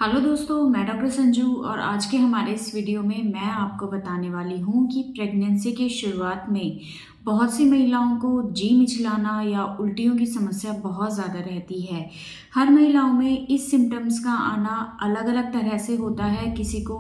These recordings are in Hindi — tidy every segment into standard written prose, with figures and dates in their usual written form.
हेलो दोस्तों, मैं डॉक्टर संजू और आज के हमारे इस वीडियो में मैं आपको बताने वाली हूँ कि प्रेगनेंसी के शुरुआत में बहुत सी महिलाओं को जी मिचलाना या उल्टियों की समस्या बहुत ज़्यादा रहती है। हर महिलाओं में इस सिम्टम्स का आना अलग अलग तरह से होता है। किसी को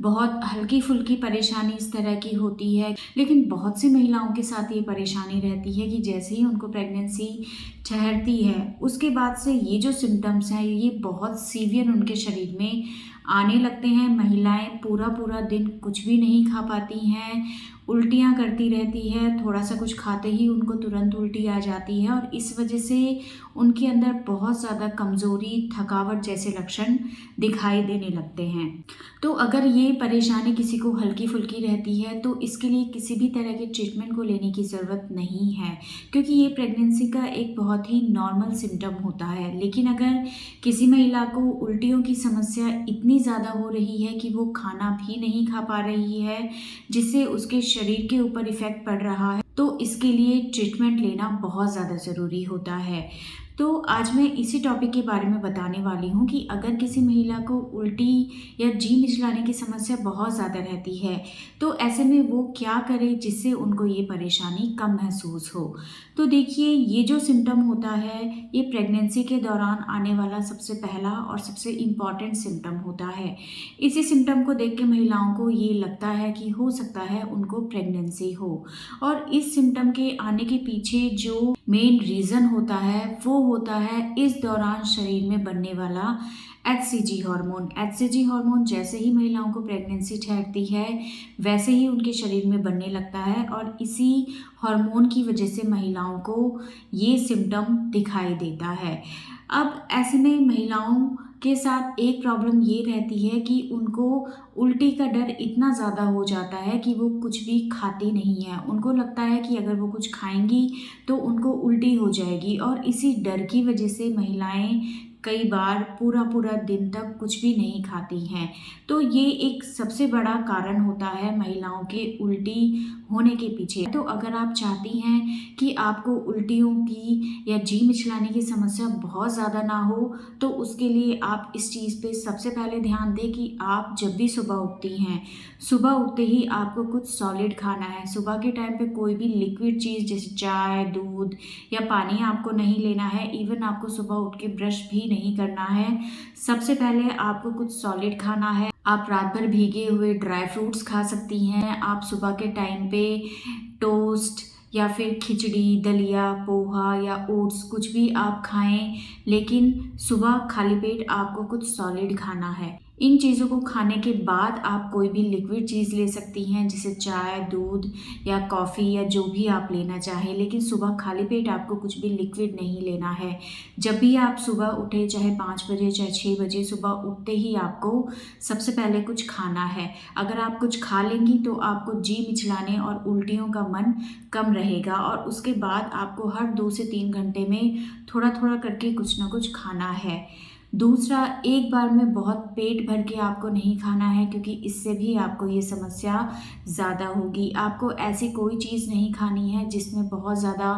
बहुत हल्की फुल्की परेशानी इस तरह की होती है, लेकिन बहुत सी महिलाओं के साथ ये परेशानी रहती है कि जैसे ही उनको प्रेगनेंसी ठहरती है उसके बाद से ये जो सिम्टम्स हैं ये बहुत सीवियर उनके शरीर में आने लगते हैं। महिलाएं पूरा पूरा दिन कुछ भी नहीं खा पाती हैं, उल्टियाँ करती रहती है, थोड़ा सा कुछ खाते ही उनको तुरंत उल्टी आ जाती है और इस वजह से उनके अंदर बहुत ज़्यादा कमज़ोरी, थकावट जैसे लक्षण दिखाई देने लगते हैं। तो अगर ये परेशानी किसी को हल्की फुल्की रहती है तो इसके लिए किसी भी तरह के ट्रीटमेंट को लेने की ज़रूरत नहीं है, क्योंकि ये प्रेगनेंसी का एक बहुत ही नॉर्मल सिम्टम होता है। लेकिन अगर किसी महिला को उल्टियों की समस्या इतनी ज़्यादा हो रही है कि वो खाना भी नहीं खा पा रही है, जिससे उसके शरीर के ऊपर इफ़ेक्ट पड़ रहा है, तो इसके लिए ट्रीटमेंट लेना बहुत ज़्यादा ज़रूरी होता है। तो आज मैं इसी टॉपिक के बारे में बताने वाली हूँ कि अगर किसी महिला को उल्टी या जी मिचलाने की समस्या बहुत ज़्यादा रहती है तो ऐसे में वो क्या करे जिससे उनको ये परेशानी कम महसूस हो। तो देखिए, ये जो सिम्टम होता है ये प्रेगनेंसी के दौरान आने वाला सबसे पहला और सबसे इम्पॉर्टेंट सिम्टम होता है। इसी सिम्टम को देख के महिलाओं को ये लगता है कि हो सकता है उनको प्रेगनेंसी हो, और इस सिम्टम के आने के पीछे जो मेन रीज़न होता है वो होता है इस दौरान शरीर में बनने वाला एचसीजी हार्मोन। एचसीजी हार्मोन जैसे ही महिलाओं को प्रेगनेंसी ठहरती है वैसे ही उनके शरीर में बनने लगता है और इसी हार्मोन की वजह से महिलाओं को ये सिम्टम दिखाई देता है। अब ऐसे में महिलाओं के साथ एक प्रॉब्लम ये रहती है कि उनको उल्टी का डर इतना ज़्यादा हो जाता है कि वो कुछ भी खाती नहीं है। उनको लगता है कि अगर वो कुछ खाएंगी तो उनको उल्टी हो जाएगी, और इसी डर की वजह से महिलाएं कई बार पूरा पूरा दिन तक कुछ भी नहीं खाती हैं। तो ये एक सबसे बड़ा कारण होता है महिलाओं के उल्टी होने के पीछे। तो अगर आप चाहती हैं कि आपको उल्टियों की या जी मिचलाने की समस्या बहुत ज़्यादा ना हो, तो उसके लिए आप इस चीज़ पे सबसे पहले ध्यान दें कि आप जब भी सुबह उठती हैं, सुबह उठते ही आपको कुछ सॉलिड खाना है। सुबह के टाइम पे कोई भी लिक्विड चीज़ जैसे चाय, दूध या पानी आपको नहीं लेना है। इवन आपको सुबह उठ के ब्रश भी नहीं करना है। सबसे पहले आपको कुछ सॉलिड खाना है। आप रात भर भीगे हुए ड्राई फ्रूट्स खा सकती हैं। आप सुबह के टाइम पे टोस्ट या फिर खिचड़ी, दलिया, पोहा या ओट्स कुछ भी आप खाएं, लेकिन सुबह खाली पेट आपको कुछ सॉलिड खाना है। इन चीज़ों को खाने के बाद आप कोई भी लिक्विड चीज़ ले सकती हैं जैसे चाय, दूध या कॉफ़ी या जो भी आप लेना चाहें, लेकिन सुबह खाली पेट आपको कुछ भी लिक्विड नहीं लेना है। जब भी आप सुबह उठे, चाहे 5 बजे चाहे 6 बजे, सुबह उठते ही आपको सबसे पहले कुछ खाना है। अगर आप कुछ खा लेंगी तो आपको जी मिचलाने और उल्टियों का मन कम रहेगा, और उसके बाद आपको हर 2 से 3 घंटे में थोड़ा थोड़ा करके कुछ ना कुछ खाना है। दूसरा, एक बार में बहुत पेट भर के आपको नहीं खाना है, क्योंकि इससे भी आपको ये समस्या ज़्यादा होगी। आपको ऐसी कोई चीज़ नहीं खानी है जिसमें बहुत ज़्यादा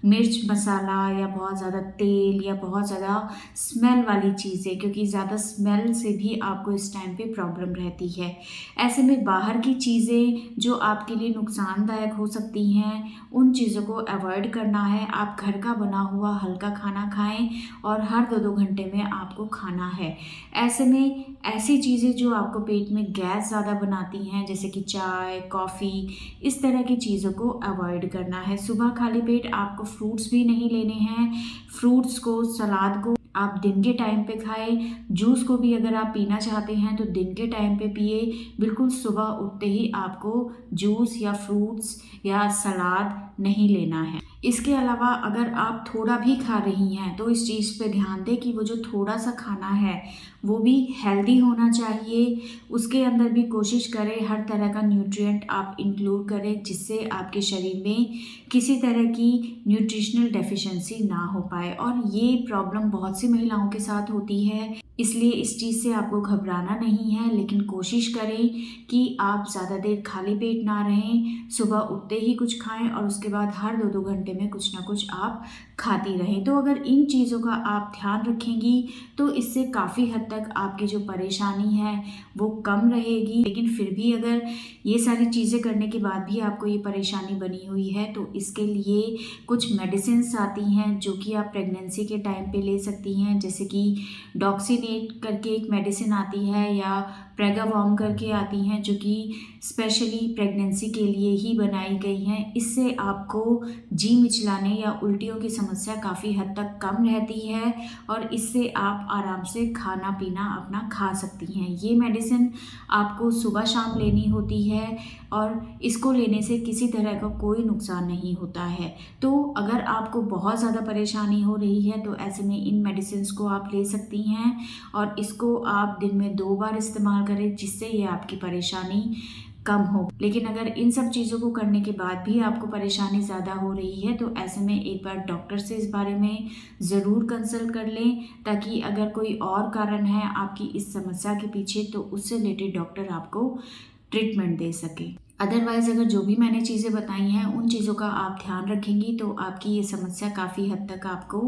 मिर्च मसाला या बहुत ज़्यादा तेल या बहुत ज़्यादा स्मेल वाली चीज़ें, क्योंकि ज़्यादा स्मेल से भी आपको इस टाइम पे प्रॉब्लम रहती है। ऐसे में बाहर की चीज़ें जो आपके लिए नुकसानदायक हो सकती हैं उन चीज़ों को अवॉइड करना है। आप घर का बना हुआ हल्का खाना खाएं और हर 2-2 घंटे में आपको खाना है। ऐसे में ऐसी चीज़ें जो आपको पेट में गैस ज़्यादा बनाती हैं जैसे कि चाय, कॉफ़ी, इस तरह की चीज़ों को अवॉइड करना है। सुबह खाली पेट आपको फ्रूट्स भी नहीं लेने हैं। फ्रूट्स को, सलाद को आप दिन के टाइम पे खाएं। जूस को भी अगर आप पीना चाहते हैं तो दिन के टाइम पे पिए। बिल्कुल सुबह उठते ही आपको जूस या फ्रूट्स या सलाद नहीं लेना है। इसके अलावा अगर आप थोड़ा भी खा रही हैं तो इस चीज़ पे ध्यान दें कि वो जो थोड़ा सा खाना है वो भी हेल्दी होना चाहिए। उसके अंदर भी कोशिश करें हर तरह का न्यूट्रिएंट आप इंक्लूड करें, जिससे आपके शरीर में किसी तरह की न्यूट्रिशनल डेफिशिएंसी ना हो पाए। और ये प्रॉब्लम बहुत सी महिलाओं के साथ होती है, इसलिए इस चीज़ से आपको घबराना नहीं है, लेकिन कोशिश करें कि आप ज़्यादा देर खाली पेट ना रहें। सुबह उठते ही कुछ खाएं और उसके बाद हर 2-2 घंटे में कुछ ना कुछ आप खाती रहें। तो अगर इन चीज़ों का आप ध्यान रखेंगी तो इससे काफ़ी हद तक आपकी जो परेशानी है वो कम रहेगी। लेकिन फिर भी अगर ये सारी चीज़ें करने के बाद भी आपको ये परेशानी बनी हुई है तो इसके लिए कुछ मेडिसिन्स आती हैं जो कि आप प्रेगनेंसी के टाइम पे ले सकती हैं, जैसे कि डॉक्सीनेट करके एक मेडिसिन आती है या प्रेगावॉर्म करके आती हैं जो कि स्पेशली प्रेगनेंसी के लिए ही बनाई गई हैं। इससे आपको जी मिचलाने या उल्टियों की समस्या काफ़ी हद तक कम रहती है और इससे आप आराम से खाना पीना अपना खा सकती हैं। ये मेडिसिन आपको सुबह शाम लेनी होती है और इसको लेने से किसी तरह का कोई नुकसान नहीं होता है। तो अगर आपको बहुत ज़्यादा परेशानी हो रही है तो ऐसे में इन मेडिसिन्स को आप ले सकती हैं और इसको आप दिन में 2 बार इस्तेमाल करें, जिससे ये आपकी परेशानी कम हो। लेकिन अगर इन सब चीज़ों को करने के बाद भी आपको परेशानी ज़्यादा हो रही है तो ऐसे में एक बार डॉक्टर से इस बारे में ज़रूर कंसल्ट कर लें, ताकि अगर कोई और कारण है आपकी इस समस्या के पीछे तो उससे रिलेटेड डॉक्टर आपको ट्रीटमेंट दे सके। अदरवाइज़ अगर जो भी मैंने चीज़ें बताई हैं उन चीज़ों का आप ध्यान रखेंगी तो आपकी ये समस्या काफ़ी हद तक आपको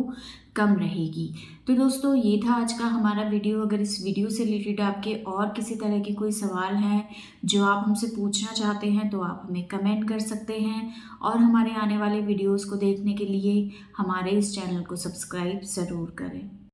कम रहेगी। तो दोस्तों ये था आज का हमारा वीडियो। अगर इस वीडियो से रिलेटेड आपके और किसी तरह के कोई सवाल हैं जो आप हमसे पूछना चाहते हैं तो आप हमें कमेंट कर सकते हैं और हमारे आने वाले वीडियोज़ को देखने के लिए हमारे इस चैनल को सब्सक्राइब ज़रूर करें।